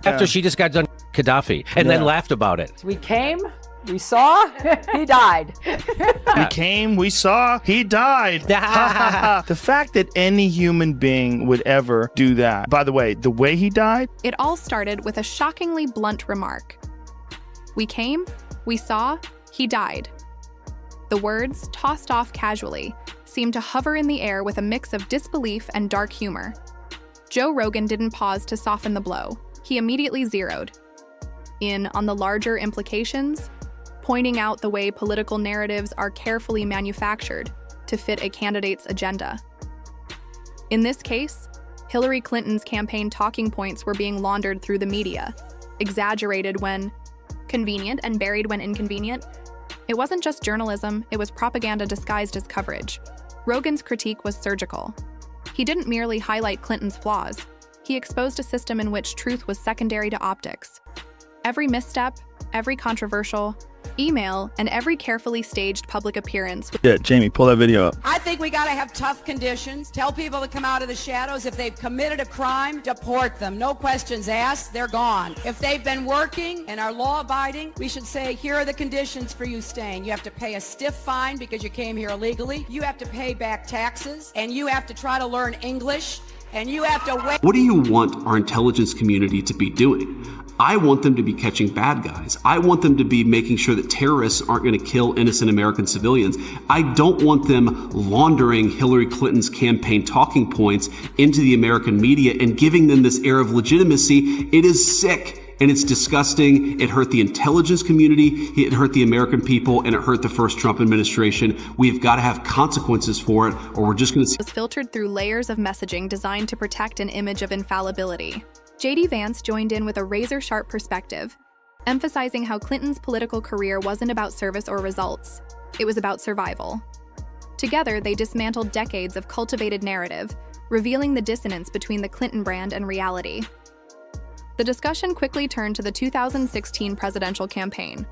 After she just got done Gaddafi and then laughed about it. We came, we saw, he died. We came, we saw, he died. The fact that any human being would ever do that. By the way he died? It all started with a shockingly blunt remark. We came, we saw, he died. The words, tossed off casually, seemed to hover in the air with a mix of disbelief and dark humor. Joe Rogan didn't pause to soften the blow. He immediately zeroed in on the larger implications, pointing out the way political narratives are carefully manufactured to fit a candidate's agenda. In this case, Hillary Clinton's campaign talking points were being laundered through the media, exaggerated when convenient and buried when inconvenient. It wasn't just journalism, it was propaganda disguised as coverage. Rogan's critique was surgical. He didn't merely highlight Clinton's flaws, he exposed a system in which truth was secondary to optics. Every misstep, every controversial email, and every carefully staged public appearance. Yeah, Jamie, pull that video up. I think we got to have tough conditions. Tell people to come out of the shadows. If they've committed a crime, deport them. No questions asked. They're gone. If they've been working and are law-abiding, we should say, here are the conditions for you staying. You have to pay a stiff fine because you came here illegally. You have to pay back taxes, and you have to try to learn English, and you have to wait. What do you want our intelligence community to be doing? I want them to be catching bad guys. I want them to be making sure that terrorists aren't going to kill innocent American civilians. I don't want them laundering Hillary Clinton's campaign talking points into the American media and giving them this air of legitimacy. It is sick and it's disgusting. It hurt the intelligence community, it hurt the American people, and it hurt the first Trump administration. We've got to have consequences for it, or we're just going to see. Was filtered through layers of messaging designed to protect an image of infallibility. J.D. Vance joined in with a razor-sharp perspective, emphasizing how Clinton's political career wasn't about service or results. It was about survival. Together, they dismantled decades of cultivated narrative, revealing the dissonance between the Clinton brand and reality. The discussion quickly turned to the 2016 presidential campaign,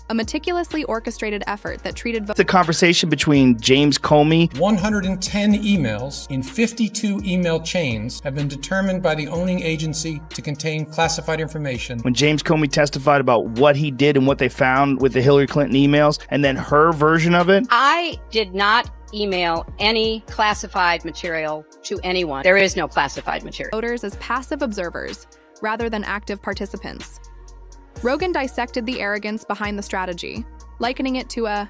a meticulously orchestrated effort that treated The conversation between James Comey. 110 emails in 52 email chains have been determined by the owning agency to contain classified information. When James Comey testified about what he did and what they found with the Hillary Clinton emails, and then her version of it. I did not email any classified material to anyone. There is no classified material. Voters as passive observers rather than active participants. Rogan dissected the arrogance behind the strategy, likening it to a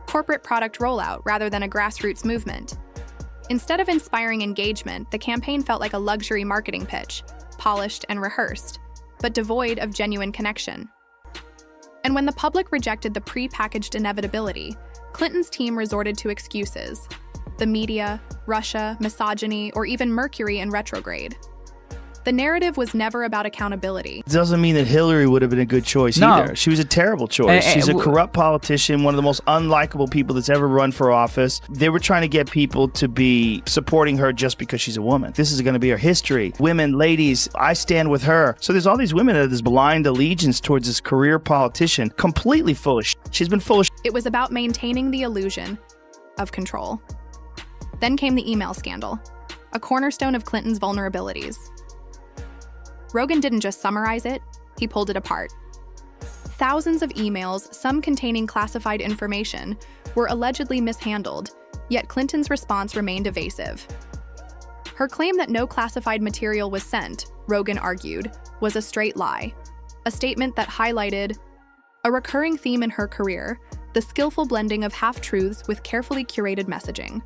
corporate product rollout rather than a grassroots movement. Instead of inspiring engagement, the campaign felt like a luxury marketing pitch, polished and rehearsed, but devoid of genuine connection. And when the public rejected the pre-packaged inevitability, Clinton's team resorted to excuses: the media, Russia, misogyny, or even Mercury in retrograde. The narrative was never about accountability. It doesn't mean that Hillary would have been a good choice either. She was a terrible choice. She's a corrupt politician, one of the most unlikable people that's ever run for office. They were trying to get people to be supporting her just because she's a woman. This is going to be her history. Women, ladies, I stand with her. So there's all these women that have this blind allegiance towards this career politician, completely full of shit. She's been full of shit. It was about maintaining the illusion of control. Then came the email scandal, a cornerstone of Clinton's vulnerabilities. Rogan didn't just summarize it, he pulled it apart. Thousands of emails, some containing classified information, were allegedly mishandled, yet Clinton's response remained evasive. Her claim that no classified material was sent, Rogan argued, was a straight lie, a statement that highlighted a recurring theme in her career: the skillful blending of half-truths with carefully curated messaging.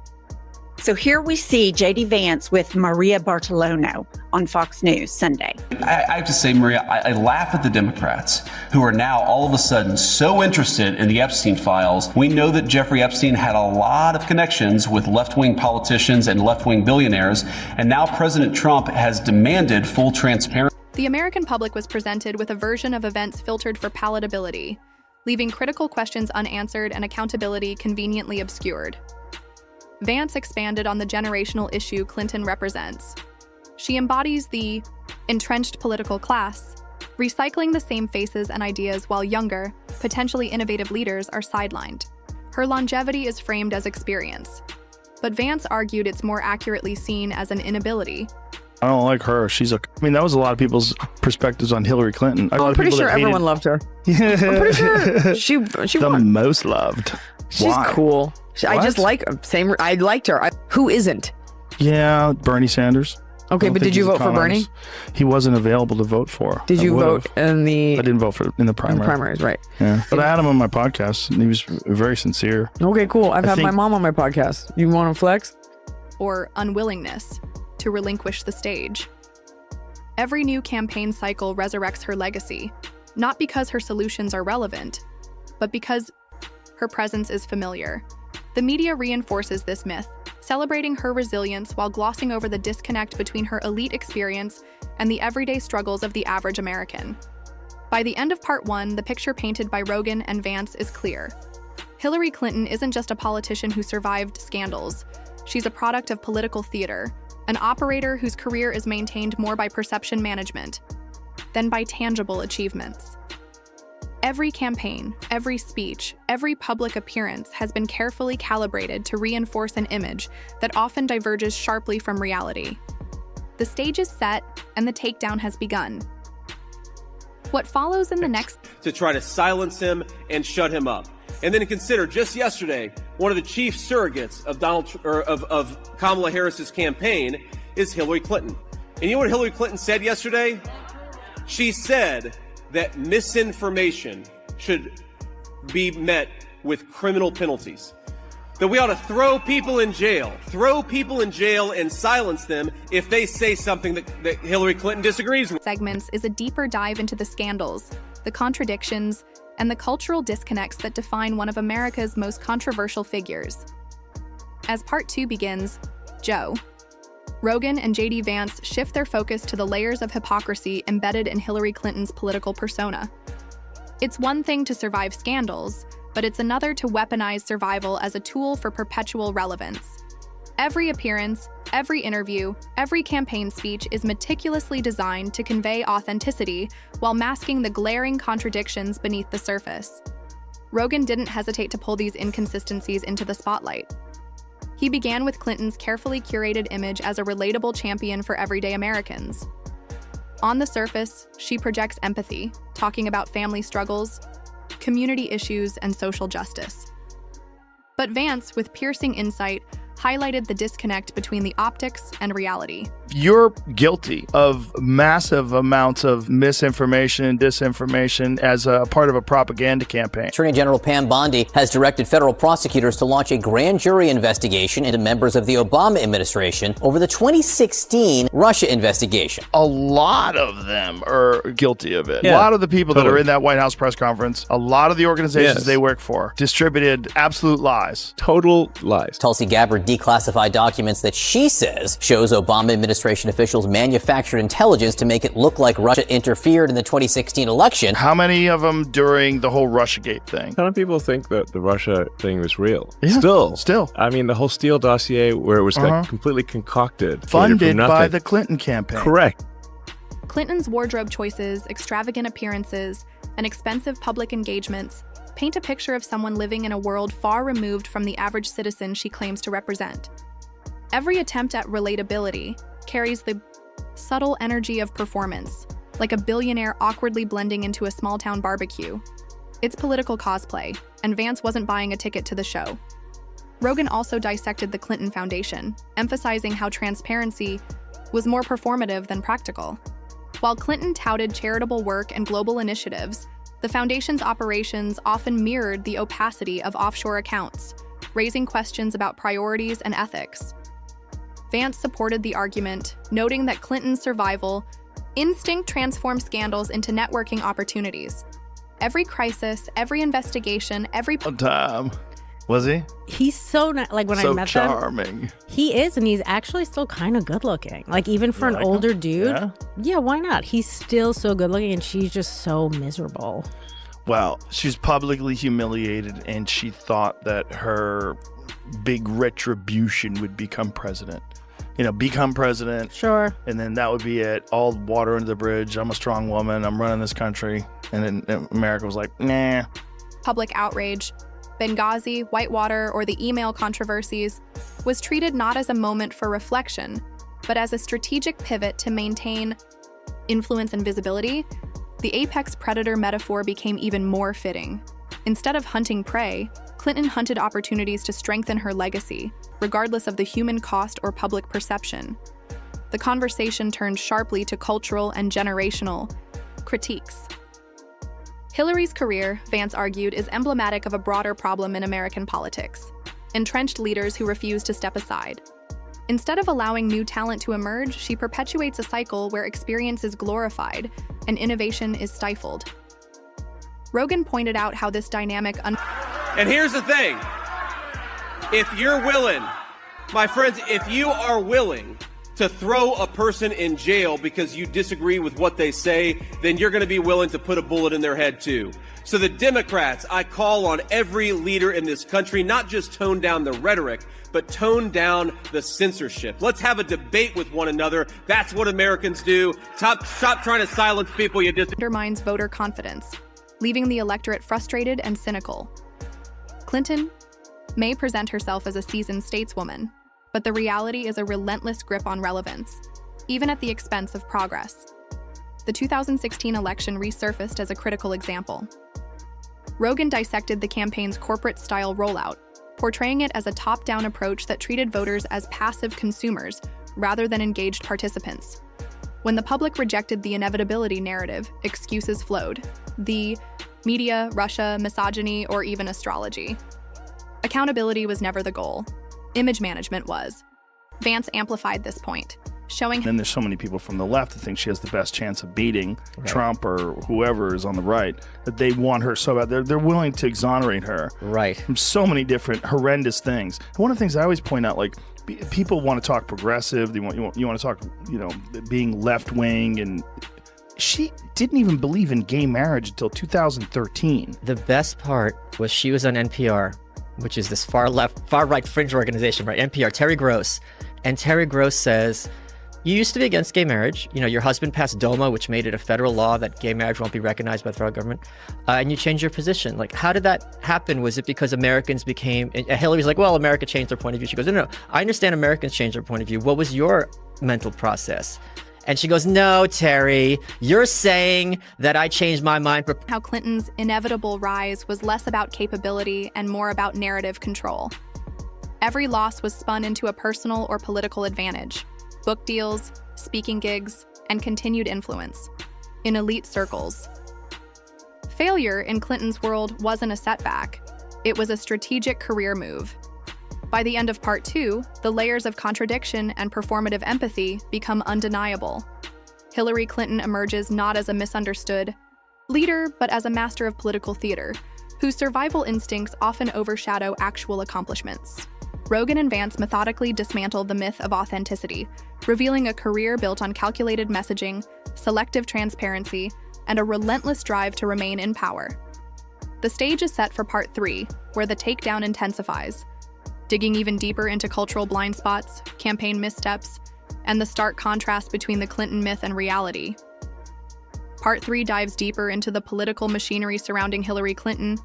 So here we see J.D. Vance with Maria Bartiromo on Fox News Sunday. I have to say, Maria, I laugh at the Democrats who are now all of a sudden so interested in the Epstein files. We know that Jeffrey Epstein had a lot of connections with left-wing politicians and left-wing billionaires, and now President Trump has demanded full transparency. The American public was presented with a version of events filtered for palatability, leaving critical questions unanswered and accountability conveniently obscured. Vance expanded on the generational issue Clinton represents. She embodies the entrenched political class, recycling the same faces and ideas while younger, potentially innovative leaders are sidelined. Her longevity is framed as experience, but Vance argued it's more accurately seen as an inability. I don't like her. That was a lot of people's perspectives on Hillary Clinton. I'm pretty sure everyone loved her. I'm pretty sure she the won. most loved. She's Why? cool. I What? just like I liked her. Who isn't? Yeah, Bernie Sanders. Okay, but did you vote for Bernie? He wasn't available to vote for. Did you vote in the? I didn't vote in the primary. Primaries, right? Yeah, but I had him on my podcast, and he was very sincere. Okay, cool. I've had my mom on my podcast. You want to flex? Or unwillingness to relinquish the stage. Every new campaign cycle resurrects her legacy, not because her solutions are relevant, but because her presence is familiar. The media reinforces this myth, celebrating her resilience while glossing over the disconnect between her elite experience and the everyday struggles of the average American. By the end of part 1, the picture painted by Rogan and Vance is clear. Hillary Clinton isn't just a politician who survived scandals. She's a product of political theater, an operator whose career is maintained more by perception management than by tangible achievements. Every campaign, every speech, every public appearance has been carefully calibrated to reinforce an image that often diverges sharply from reality. The stage is set, and the takedown has begun. What follows in the next to try to silence him and shut him up. And then consider just yesterday, one of the chief surrogates of Kamala Harris's campaign is Hillary Clinton. And you know what Hillary Clinton said yesterday? She said that misinformation should be met with criminal penalties. That we ought to throw people in jail and silence them if they say something that Hillary Clinton disagrees with. Segments is a deeper dive into the scandals, the contradictions, and the cultural disconnects that define one of America's most controversial figures. As part 2 begins, Joe. Rogan and JD Vance shift their focus to the layers of hypocrisy embedded in Hillary Clinton's political persona. It's one thing to survive scandals, but it's another to weaponize survival as a tool for perpetual relevance. Every appearance, every interview, every campaign speech is meticulously designed to convey authenticity while masking the glaring contradictions beneath the surface. Rogan didn't hesitate to pull these inconsistencies into the spotlight. He began with Clinton's carefully curated image as a relatable champion for everyday Americans. On the surface, she projects empathy, talking about family struggles, community issues, and social justice. But Vance, with piercing insight, highlighted the disconnect between the optics and reality. You're guilty of massive amounts of misinformation and disinformation as a part of a propaganda campaign. Attorney General Pam Bondi has directed federal prosecutors to launch a grand jury investigation into members of the Obama administration over the 2016 Russia investigation. A lot of them are guilty of it. Yeah, a lot of the people that are in that White House press conference, a lot of the organizations they work for, distributed absolute lies. Total lies. Tulsi Gabbard declassified documents that she says shows Obama administration officials manufactured intelligence to make it look like Russia interfered in the 2016 election. How many of them during the whole Russiagate thing? How many people think that the Russia thing was real? Yeah, still. I mean, the whole Steele dossier where it was like completely concocted. Funded by the Clinton campaign. Correct. Clinton's wardrobe choices, extravagant appearances, and expensive public engagements paint a picture of someone living in a world far removed from the average citizen she claims to represent. Every attempt at relatability carries the subtle energy of performance, like a billionaire awkwardly blending into a small-town barbecue. It's political cosplay, and Vance wasn't buying a ticket to the show. Rogan also dissected the Clinton Foundation, emphasizing how transparency was more performative than practical. While Clinton touted charitable work and global initiatives, the foundation's operations often mirrored the opacity of offshore accounts, raising questions about priorities and ethics. Vance supported the argument, noting that Clinton's survival instinct transformed scandals into networking opportunities. Every crisis, every investigation, every time. Was he? He's so like when I met charming. him. He is, and he's actually still kind of good looking. Like even for an older dude. Yeah, why not? He's still so good looking, and she's just so miserable. Well, she's publicly humiliated, and she thought that her big retribution would become president. Become president. Sure. And then that would be it. All water under the bridge. I'm a strong woman. I'm running this country. And then America was like, nah. Public outrage, Benghazi, Whitewater, or the email controversies was treated not as a moment for reflection, But as a strategic pivot to maintain influence and visibility, the apex predator metaphor became even more fitting. Instead of hunting prey, Clinton hunted opportunities to strengthen her legacy, regardless of the human cost or public perception. The conversation turned sharply to cultural and generational critiques. Hillary's career, Vance argued, is emblematic of a broader problem in American politics: entrenched leaders who refuse to step aside. Instead of allowing new talent to emerge, she perpetuates a cycle where experience is glorified and innovation is stifled. Rogan pointed out how this dynamic And here's the thing. If you're willing, my friends, if you are willing to throw a person in jail because you disagree with what they say, then you're going to be willing to put a bullet in their head too. So the Democrats, I call on every leader in this country, not just tone down the rhetoric, but tone down the censorship. Let's have a debate with one another. That's what Americans do. Stop trying to silence people you disagree. Undermines voter confidence, leaving the electorate frustrated and cynical. Clinton may present herself as a seasoned stateswoman, but the reality is a relentless grip on relevance, even at the expense of progress. The 2016 election resurfaced as a critical example. Rogan dissected the campaign's corporate-style rollout, portraying it as a top-down approach that treated voters as passive consumers rather than engaged participants. When the public rejected the inevitability narrative, excuses flowed: the media, Russia, misogyny, or even astrology. Accountability was never the goal. Image management was. Vance amplified this point, showing... Then there's so many people from the left that think she has the best chance of beating Trump or whoever is on the right, that they want her so bad. They're willing to exonerate her from so many different horrendous things. And one of the things I always point out, like, people want to talk progressive. You want to talk, being left-wing, and she didn't even believe in gay marriage until 2013. The best part was she was on NPR, which is this far right fringe organization, right? NPR, Terry Gross. And Terry Gross says, you used to be against gay marriage. Your husband passed DOMA, which made it a federal law that gay marriage won't be recognized by the federal government. And you changed your position. Like, how did that happen? Was it because Americans became... And Hillary's like, well, America changed their point of view. She goes, no, I understand Americans changed their point of view. What was your mental process? And she goes, no, Terry, you're saying that I changed my mind. How Clinton's inevitable rise was less about capability and more about narrative control. Every loss was spun into a personal or political advantage: book deals, speaking gigs, and continued influence in elite circles. Failure in Clinton's world wasn't a setback. It was a strategic career move. By the end of Part 2, the layers of contradiction and performative empathy become undeniable. Hillary Clinton emerges not as a misunderstood leader, but as a master of political theater, whose survival instincts often overshadow actual accomplishments. Rogan and Vance methodically dismantle the myth of authenticity, revealing a career built on calculated messaging, selective transparency, and a relentless drive to remain in power. The stage is set for Part 3, where the takedown intensifies, digging even deeper into cultural blind spots, campaign missteps, and the stark contrast between the Clinton myth and reality. Part 3 dives deeper into the political machinery surrounding Hillary Clinton,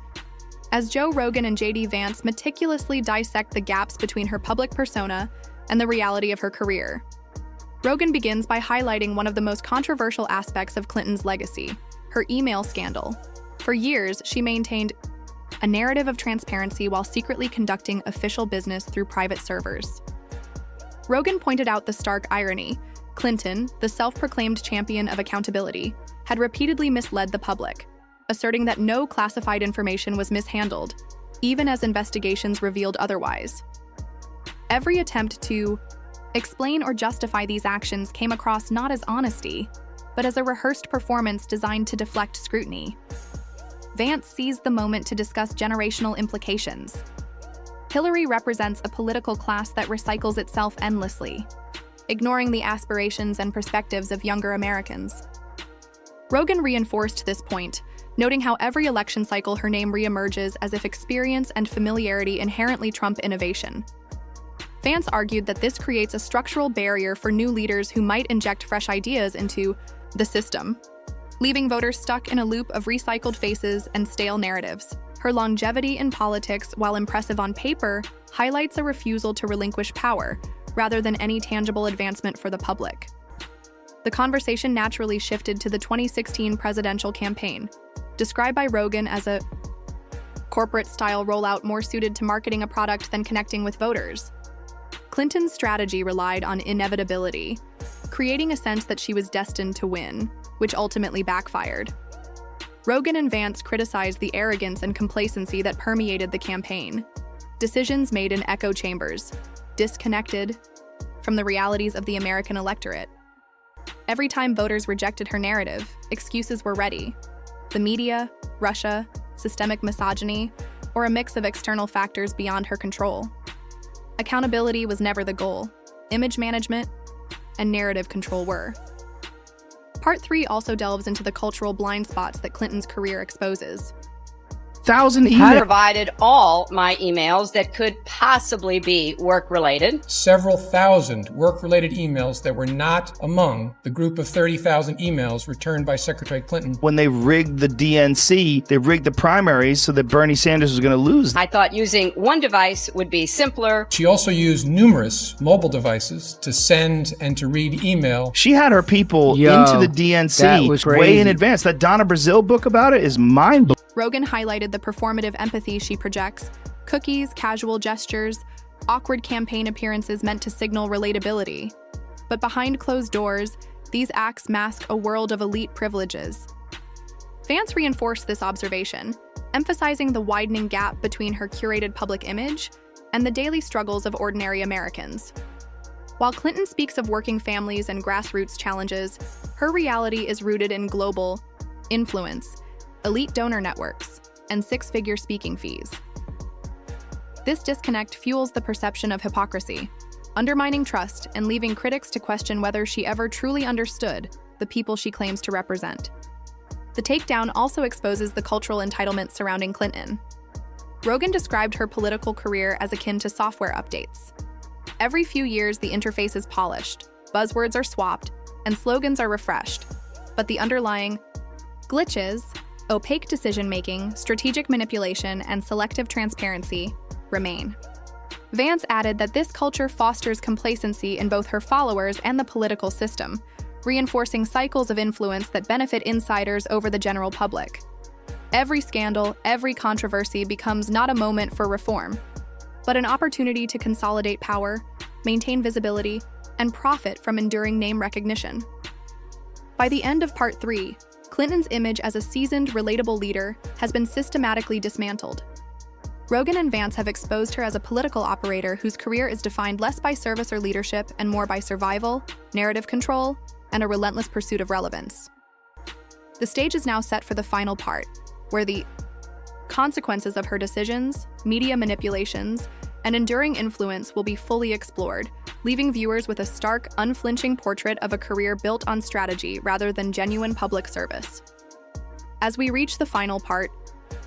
as Joe Rogan and JD Vance meticulously dissect the gaps between her public persona and the reality of her career. Rogan begins by highlighting one of the most controversial aspects of Clinton's legacy: her email scandal. For years, she maintained a narrative of transparency while secretly conducting official business through private servers. Rogan pointed out the stark irony. Clinton, the self-proclaimed champion of accountability, had repeatedly misled the public, asserting that no classified information was mishandled, even as investigations revealed otherwise. Every attempt to explain or justify these actions came across not as honesty, but as a rehearsed performance designed to deflect scrutiny. Vance seized the moment to discuss generational implications. Hillary represents a political class that recycles itself endlessly, ignoring the aspirations and perspectives of younger Americans. Rogan reinforced this point, noting how every election cycle her name reemerges as if experience and familiarity inherently trump innovation. Vance argued that this creates a structural barrier for new leaders who might inject fresh ideas into the system, leaving voters stuck in a loop of recycled faces and stale narratives. Her longevity in politics, while impressive on paper, highlights a refusal to relinquish power, rather than any tangible advancement for the public. The conversation naturally shifted to the 2016 presidential campaign, described by Rogan as a corporate-style rollout more suited to marketing a product than connecting with voters. Clinton's strategy relied on inevitability, creating a sense that she was destined to win, which ultimately backfired. Rogan and Vance criticized the arrogance and complacency that permeated the campaign. Decisions made in echo chambers, disconnected from the realities of the American electorate. Every time voters rejected her narrative, excuses were ready. The media, Russia, systemic misogyny, or a mix of external factors beyond her control. Accountability was never the goal. Image management and narrative control were. Part 3 also delves into the cultural blind spots that Clinton's career exposes. 1,000 I emails. provided all my emails that could possibly be work-related. Several thousand work-related emails that were not among the group of 30,000 emails returned by Secretary Clinton. When they rigged the DNC, they rigged the primaries so that Bernie Sanders was going to lose. I thought using one device would be simpler. She also used numerous mobile devices to send and to read email. She had her people into the DNC way in advance. That Donna Brazile book about it is mind-blowing. Rogan highlighted the performative empathy she projects, cookies, casual gestures, awkward campaign appearances meant to signal relatability. But behind closed doors, these acts mask a world of elite privileges. Vance reinforced this observation, emphasizing the widening gap between her curated public image and the daily struggles of ordinary Americans. While Clinton speaks of working families and grassroots challenges, her reality is rooted in global influence, elite donor networks, and six-figure speaking fees. This disconnect fuels the perception of hypocrisy, undermining trust and leaving critics to question whether she ever truly understood the people she claims to represent. The takedown also exposes the cultural entitlement surrounding Clinton. Rogan described her political career as akin to software updates. Every few years, the interface is polished, buzzwords are swapped, and slogans are refreshed, but the underlying glitches, opaque decision-making, strategic manipulation, and selective transparency remain. Vance added that this culture fosters complacency in both her followers and the political system, reinforcing cycles of influence that benefit insiders over the general public. Every scandal, every controversy becomes not a moment for reform, but an opportunity to consolidate power, maintain visibility, and profit from enduring name recognition. By the end of Part 3, Clinton's image as a seasoned, relatable leader has been systematically dismantled. Rogan and Vance have exposed her as a political operator whose career is defined less by service or leadership and more by survival, narrative control, and a relentless pursuit of relevance. The stage is now set for the final part, where the consequences of her decisions, media manipulations, and enduring influence will be fully explored, leaving viewers with a stark, unflinching portrait of a career built on strategy rather than genuine public service. As we reach the final part,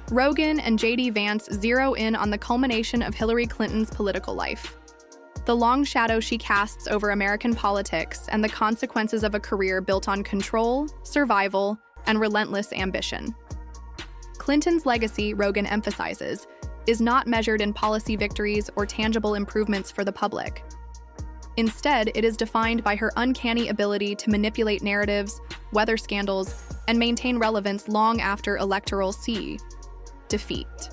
Rogan and JD Vance zero in on the culmination of Hillary Clinton's political life, the long shadow she casts over American politics, and the consequences of a career built on control, survival, and relentless ambition. Clinton's legacy, Rogan emphasizes, is not measured in policy victories or tangible improvements for the public. Instead, it is defined by her uncanny ability to manipulate narratives, weather scandals, and maintain relevance long after electoral defeat.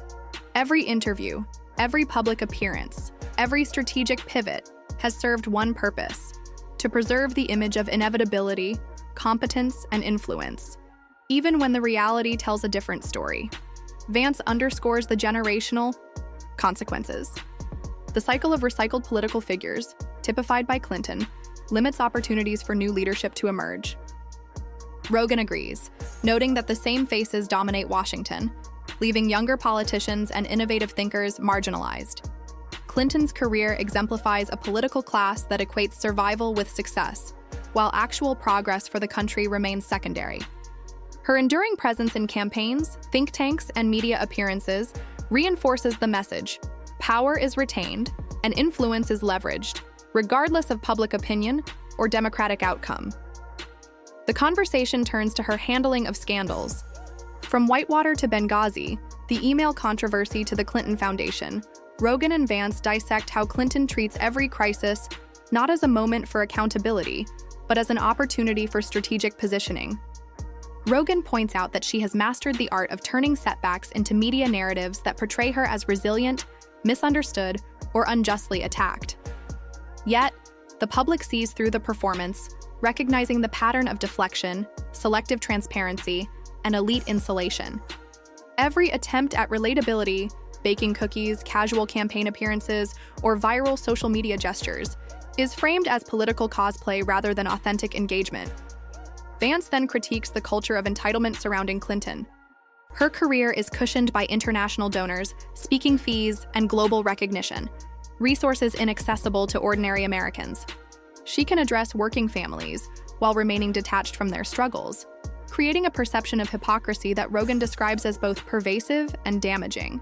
Every interview, every public appearance, every strategic pivot has served one purpose: to preserve the image of inevitability, competence, and influence, even when the reality tells a different story. Vance underscores the generational consequences. The cycle of recycled political figures, typified by Clinton, limits opportunities for new leadership to emerge. Rogan agrees, noting that the same faces dominate Washington, leaving younger politicians and innovative thinkers marginalized. Clinton's career exemplifies a political class that equates survival with success, while actual progress for the country remains secondary. Her enduring presence in campaigns, think tanks, and media appearances reinforces the message: power is retained and influence is leveraged, regardless of public opinion or democratic outcome. The conversation turns to her handling of scandals. From Whitewater to Benghazi, the email controversy to the Clinton Foundation, Rogan and Vance dissect how Clinton treats every crisis not as a moment for accountability, but as an opportunity for strategic positioning. Rogan points out that she has mastered the art of turning setbacks into media narratives that portray her as resilient, misunderstood, or unjustly attacked. Yet, the public sees through the performance, recognizing the pattern of deflection, selective transparency, and elite insulation. Every attempt at relatability, baking cookies, casual campaign appearances, or viral social media gestures, is framed as political cosplay rather than authentic engagement. Vance then critiques the culture of entitlement surrounding Clinton. Her career is cushioned by international donors, speaking fees, and global recognition, resources inaccessible to ordinary Americans. She can address working families while remaining detached from their struggles, creating a perception of hypocrisy that Rogan describes as both pervasive and damaging.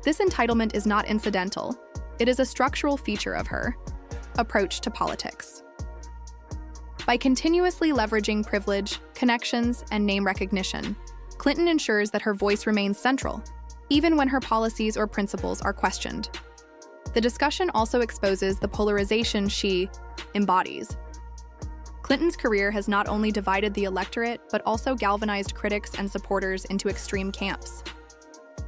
This entitlement is not incidental. It is a structural feature of her approach to politics. By continuously leveraging privilege, connections, and name recognition, Clinton ensures that her voice remains central, even when her policies or principles are questioned. The discussion also exposes the polarization she embodies. Clinton's career has not only divided the electorate, but also galvanized critics and supporters into extreme camps.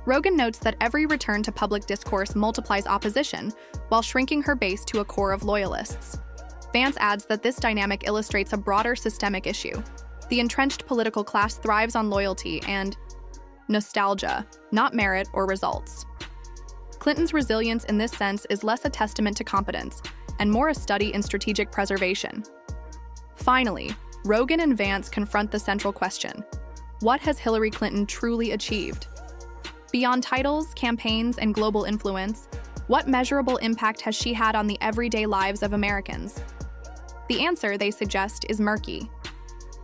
Rogan notes that every return to public discourse multiplies opposition, while shrinking her base to a core of loyalists. Vance adds that this dynamic illustrates a broader systemic issue. The entrenched political class thrives on loyalty and nostalgia, not merit or results. Clinton's resilience in this sense is less a testament to competence and more a study in strategic preservation. Finally, Rogan and Vance confront the central question: what has Hillary Clinton truly achieved? Beyond titles, campaigns, and global influence, what measurable impact has she had on the everyday lives of Americans? The answer, they suggest, is murky.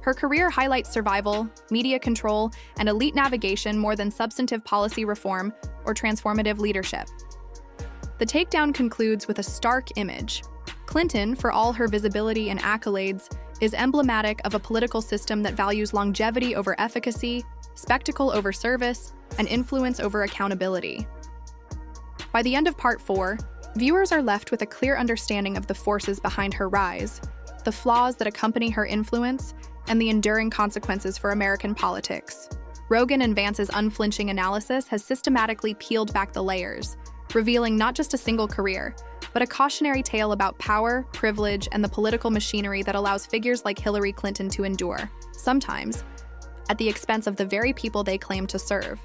Her career highlights survival, media control, and elite navigation more than substantive policy reform or transformative leadership. The takedown concludes with a stark image. Clinton, for all her visibility and accolades, is emblematic of a political system that values longevity over efficacy, spectacle over service, and influence over accountability. By the end of Part 4, viewers are left with a clear understanding of the forces behind her rise, the flaws that accompany her influence, and the enduring consequences for American politics. Rogan and Vance's unflinching analysis has systematically peeled back the layers, revealing not just a single career, but a cautionary tale about power, privilege, and the political machinery that allows figures like Hillary Clinton to endure, sometimes at the expense of the very people they claim to serve.